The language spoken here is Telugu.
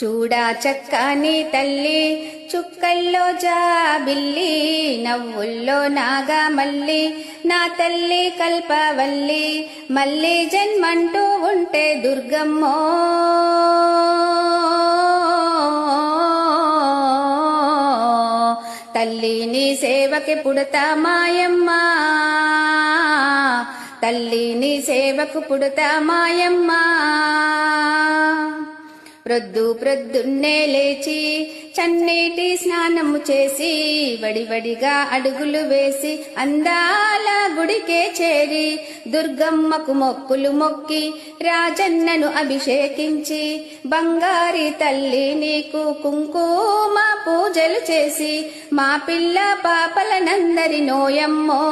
చూడా చక్కని తల్లి చుక్కల్లో జాబిల్లి నవ్వుల్లో నాగమల్లి నా తల్లి కల్పవల్లి మళ్ళీ జన్మంటూ ఉంటే దుర్గమ్మో తల్లి నీ సేవకి పుడతా మాయమ్మ తల్లి నీ సేవకు పుడతా మాయమ్మ ప్రొద్దున్నే లేచి చన్నీటి స్నానము చేసి వడివడిగా అడుగులు వేసి అందాల గుడికే చేరి దుర్గమ్మకు మొక్కులు మొక్కి రాజన్నను అభిషేకించి బంగారి తల్లి నీకు కుంకుమ పూజలు చేసి మా పిల్ల పాపలనందరి నోయమ్మో